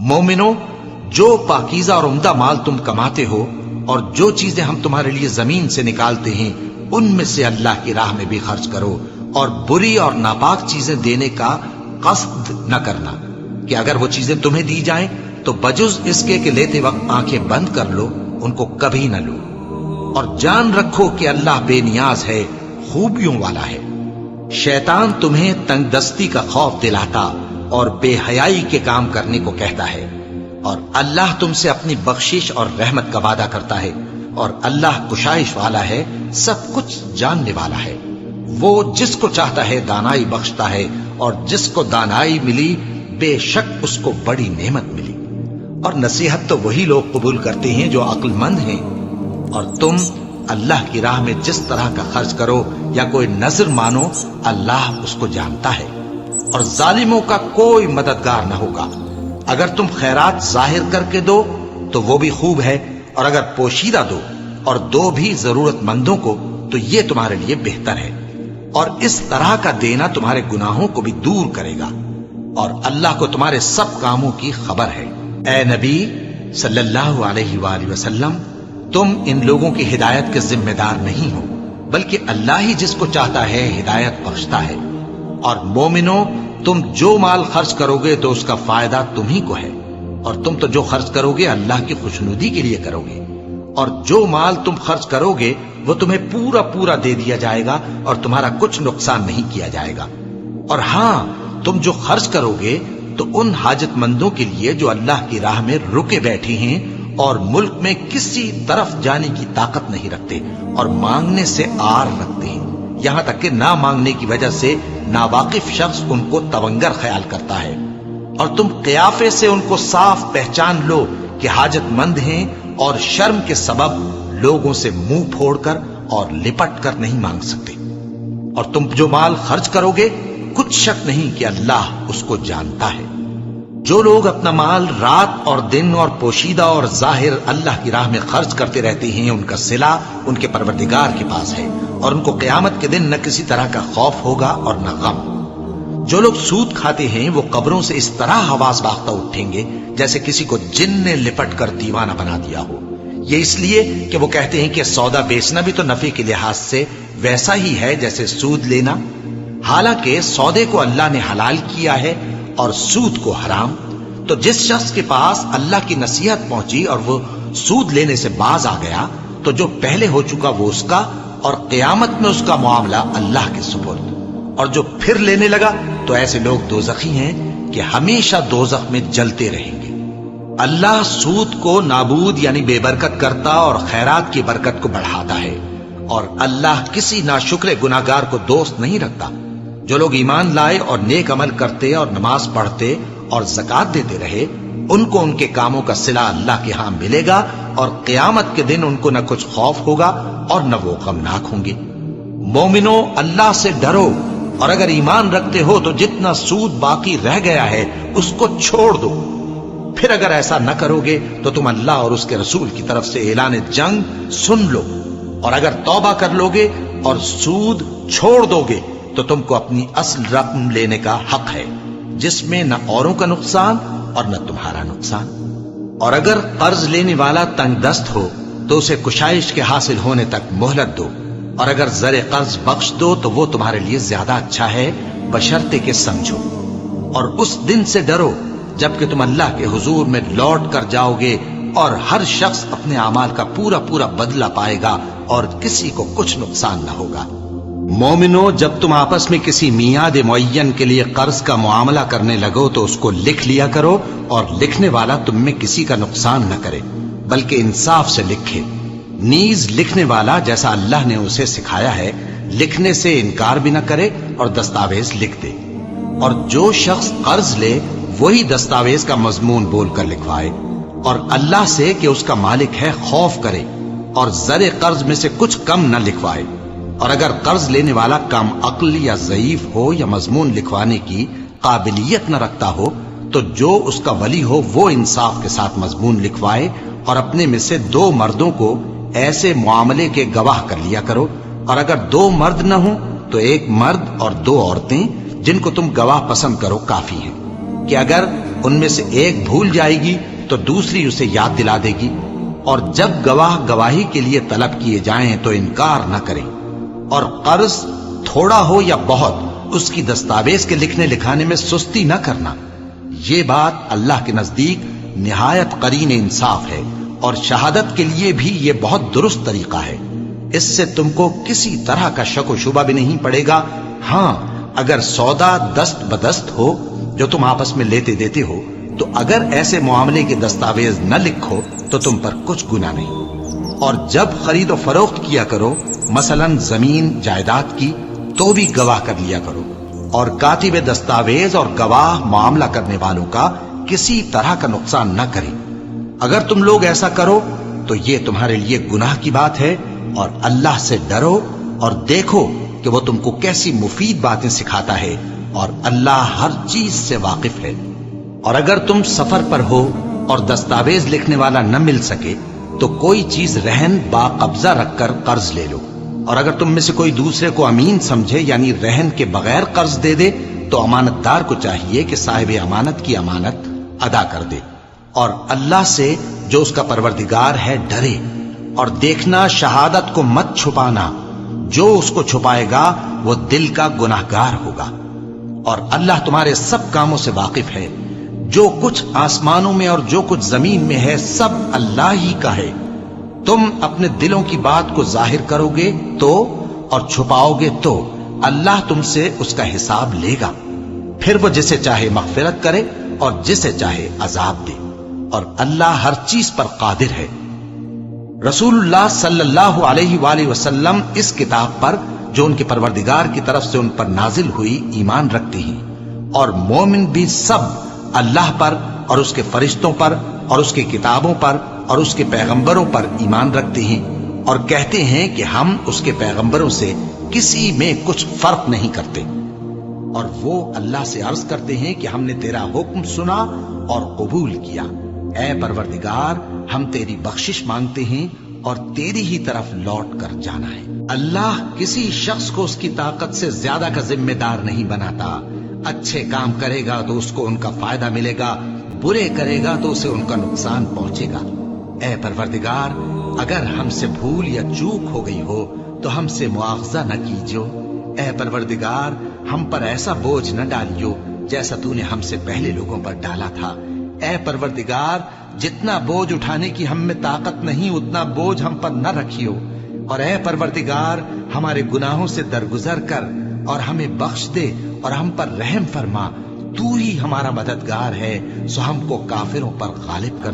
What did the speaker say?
مومنو، جو پاکیزہ اور عمدہ مال تم کماتے ہو اور جو چیزیں ہم تمہارے لیے زمین سے نکالتے ہیں ان میں سے اللہ کی راہ میں بھی خرچ کرو، اور بری اور ناپاک چیزیں دینے کا قصد نہ کرنا کہ اگر وہ چیزیں تمہیں دی جائیں تو بجز اس کے کہ لیتے وقت آنکھیں بند کر لو ان کو کبھی نہ لو، اور جان رکھو کہ اللہ بے نیاز ہے، خوبیوں والا ہے۔ شیطان تمہیں تنگ دستی کا خوف دلاتا اور بے حیائی کے کام کرنے کو کہتا ہے، اور اللہ تم سے اپنی بخشش اور رحمت کا وعدہ کرتا ہے، اور اللہ کشائش والا ہے، سب کچھ جاننے والا ہے۔ وہ جس کو چاہتا ہے دانائی بخشتا ہے، اور جس کو دانائی ملی بے شک اس کو بڑی نعمت ملی۔ اور نصیحت تو وہی لوگ قبول کرتے ہیں جو عقل مند ہیں، اور تم اللہ کی راہ میں جس طرح کا خرچ کرو یا کوئی نذر مانو اللہ اس کو جانتا ہے، اور ظالموں کا کوئی مددگار نہ ہوگا۔ اگر تم خیرات ظاہر کر کے دو تو وہ بھی خوب ہے، اور اگر پوشیدہ دو اور دو بھی ضرورت مندوں کو تو یہ تمہارے لیے بہتر ہے، اور اس طرح کا دینا تمہارے گناہوں کو بھی دور کرے گا، اور اللہ کو تمہارے سب کاموں کی خبر ہے۔ اے نبی صلی اللہ علیہ وآلہ وسلم، تم ان لوگوں کی ہدایت کے ذمہ دار نہیں ہو، بلکہ اللہ ہی جس کو چاہتا ہے ہدایت بخشتا ہے۔ اور مومنو، تم جو مال خرچ کرو گے تو اس کا فائدہ تمہیں کو ہے، اور تم تو جو خرچ کرو گے اللہ کی خوشنودی کے لیے کرو گے، اور جو مال تم خرچ کرو گے وہ تمہیں پورا پورا دے دیا جائے گا اور تمہارا کچھ نقصان نہیں کیا جائے گا۔ اور ہاں، تم جو خرچ کرو گے تو ان حاجت مندوں کے لیے جو اللہ کی راہ میں رکے بیٹھے ہیں اور ملک میں کسی طرف جانے کی طاقت نہیں رکھتے اور مانگنے سے آر رکھتے ہیں، یہاں تک کہ نہ مانگنے کی وجہ سے ناواقف شخص ان کو تونگر خیال کرتا ہے، اور تم قیافے سے ان کو صاف پہچان لو کہ حاجت مند ہیں، اور شرم کے سبب لوگوں سے منہ پھوڑ کر اور لپٹ کر نہیں مانگ سکتے۔ اور تم جو مال خرچ کرو گے کچھ شک نہیں کہ اللہ اس کو جانتا ہے۔ جو لوگ اپنا مال رات اور دن اور پوشیدہ اور ظاہر اللہ کی راہ میں خرچ کرتے رہتے ہیں، ان کا صلہ ان کے پروردگار کے پاس ہے، اور ان کو قیامت کے دن نہ کسی طرح کا خوف ہوگا اور نہ غم۔ جو لوگ سود کھاتے ہیں وہ قبروں سے اس طرح حواس باختہ اٹھیں گے جیسے کسی کو جن نے لپٹ کر دیوانہ بنا دیا ہو، یہ اس لیے کہ وہ کہتے ہیں کہ سودا بیچنا بھی تو نفع کے لحاظ سے ویسا ہی ہے جیسے سود لینا، حالانکہ سودے کو اللہ نے حلال کیا ہے اور سود کو حرام۔ تو جس شخص کے پاس اللہ کی نصیحت پہنچی اور وہ سود لینے سے باز آ گیا تو جو پہلے ہو چکا وہ اس کا، اور قیامت میں اس کا معاملہ اللہ کے سپرد۔ اور جو پھر لینے لگا تو ایسے لوگ دوزخی ہیں کہ ہمیشہ دوزخ میں جلتے رہیں گے۔ اللہ سود کو نابود یعنی بے برکت کرتا اور خیرات کی برکت کو بڑھاتا ہے، اور اللہ کسی ناشکر گناہگار کو دوست نہیں رکھتا۔ جو لوگ ایمان لائے اور نیک عمل کرتے اور نماز پڑھتے اور زکات دیتے رہے، ان کو ان کے کاموں کا صلہ اللہ کے ہاں ملے گا، اور قیامت کے دن ان کو نہ کچھ خوف ہوگا اور نہ وہ غمناک ہوں گے۔ مومنو، اللہ سے ڈرو، اور اگر ایمان رکھتے ہو تو جتنا سود باقی رہ گیا ہے اس کو چھوڑ دو۔ پھر اگر ایسا نہ کرو گے تو تم اللہ اور اس کے رسول کی طرف سے اعلان جنگ سن لو، اور اگر توبہ کر لو گے اور سود چھوڑ دو گے تو تم کو اپنی اصل رقم لینے کا حق ہے، جس میں نہ اوروں کا نقصان اور نہ تمہارا نقصان۔ اور اگر قرض لینے والا تنگ دست ہو تو اسے کشائش کے حاصل ہونے تک مہلت دو، اور اگر زر قرض بخش دو تو وہ تمہارے لیے زیادہ اچھا ہے، بشرطے کہ سمجھو۔ اور اس دن سے ڈرو جبکہ تم اللہ کے حضور میں لوٹ کر جاؤ گے، اور ہر شخص اپنے اعمال کا پورا پورا بدلہ پائے گا اور کسی کو کچھ نقصان نہ ہوگا۔ مومنو، جب تم آپس میں کسی میعاد معین کے لیے قرض کا معاملہ کرنے لگو تو اس کو لکھ لیا کرو، اور لکھنے والا تم میں کسی کا نقصان نہ کرے بلکہ انصاف سے لکھے۔ نیز لکھنے والا جیسا اللہ نے اسے سکھایا ہے لکھنے سے انکار بھی نہ کرے اور دستاویز لکھ دے، اور جو شخص قرض لے وہی دستاویز کا مضمون بول کر لکھوائے، اور اللہ سے کہ اس کا مالک ہے خوف کرے، اور زر قرض میں سے کچھ کم نہ لکھوائے۔ اور اگر قرض لینے والا کم عقل یا ضعیف ہو یا مضمون لکھوانے کی قابلیت نہ رکھتا ہو تو جو اس کا ولی ہو وہ انصاف کے ساتھ مضمون لکھوائے، اور اپنے میں سے 2 مردوں کو ایسے معاملے کے گواہ کر لیا کرو، اور اگر 2 مرد نہ ہوں تو 1 مرد اور 2 عورتیں جن کو تم گواہ پسند کرو کافی ہیں، کہ اگر ان میں سے ایک بھول جائے گی تو دوسری اسے یاد دلا دے گی، اور جب گواہ گواہی کے لیے طلب کیے جائیں تو انکار نہ کریں، اور قرض تھوڑا ہو یا بہت اس کی دستاویز کے لکھنے لکھانے میں سستی نہ کرنا۔ یہ بات اللہ کے نزدیک نہایت قرین انصاف ہے، اور شہادت کے لیے بھی یہ بہت درست طریقہ ہے۔ اس سے تم کو کسی طرح کا شک و شبہ بھی نہیں پڑے گا۔ ہاں، اگر سودا دست بدست ہو جو تم آپس میں لیتے دیتے ہو، تو اگر ایسے معاملے کے دستاویز نہ لکھو تو تم پر کچھ گناہ نہیں۔ اور جب خرید و فروخت کیا کرو، مثلا زمین جائیداد کی، تو بھی گواہ کر لیا کرو، اور کاتب دستاویز اور گواہ معاملہ کرنے والوں کا کسی طرح کا نقصان نہ کریں۔ اگر تم لوگ ایسا کرو تو یہ تمہارے لیے گناہ کی بات ہے، اور اللہ سے ڈرو اور دیکھو کہ وہ تم کو کیسی مفید باتیں سکھاتا ہے، اور اللہ ہر چیز سے واقف ہے۔ اور اگر تم سفر پر ہو اور دستاویز لکھنے والا نہ مل سکے تو کوئی چیز رہن با قبضہ رکھ کر قرض لے لو، اور اگر تم میں سے کوئی دوسرے کو امین سمجھے یعنی رہن کے بغیر قرض دے دے تو امانت دار کو چاہیے کہ صاحب امانت کی امانت ادا کر دے، اور اللہ سے جو اس کا پروردگار ہے ڈرے، اور دیکھنا شہادت کو مت چھپانا، جو اس کو چھپائے گا وہ دل کا گناہگار ہوگا، اور اللہ تمہارے سب کاموں سے واقف ہے۔ جو کچھ آسمانوں میں اور جو کچھ زمین میں ہے سب اللہ ہی کا ہے۔ تم اپنے دلوں کی بات کو ظاہر کرو گے تو اور چھپاؤ گے تو اللہ تم سے اس کا حساب لے گا، پھر وہ جسے چاہے مغفرت کرے اور جسے چاہے عذاب دے، اور اللہ ہر چیز پر قادر ہے۔ رسول اللہ صلی اللہ علیہ وآلہ وسلم اس کتاب پر جو ان کے پروردگار کی طرف سے ان پر نازل ہوئی ایمان رکھتے ہیں، اور مومن بھی سب اللہ پر اور اس کے فرشتوں پر اور اس کی کتابوں پر اور اس کے پیغمبروں پر ایمان رکھتے ہیں، اور کہتے ہیں کہ ہم اس کے پیغمبروں سے کسی میں کچھ فرق نہیں کرتے، اور وہ اللہ سے عرض کرتے ہیں کہ ہم نے تیرا حکم سنا اور قبول کیا۔ اے پروردگار، ہم تیری بخشش مانگتے ہیں اور تیری ہی طرف لوٹ کر جانا ہے۔ اللہ کسی شخص کو اس کی طاقت سے زیادہ کا ذمہ دار نہیں بناتا۔ اچھے کام کرے گا تو اس کو ان کا فائدہ ملے گا، برے کرے گا تو اسے ان کا نقصان پہنچے گا۔ اے پروردگار، اگر ہم سے بھول یا چوک ہو گئی ہو تو ہم سے مواخذہ نہ کیجو۔ اے پروردگار، ہم پر ایسا بوجھ نہ ڈالیو جیسا تو نے ہم سے پہلے لوگوں پر ڈالا تھا۔ اے پروردگار، جتنا بوجھ اٹھانے کی ہم میں طاقت نہیں اتنا بوجھ ہم پر نہ رکھیو، اور اے پروردگار، ہمارے گناہوں سے درگزر کر اور ہمیں بخش دے اور ہم پر رحم فرما۔ تو ہی ہمارا مددگار ہے، سو ہم کو کافروں پر غالب کر۔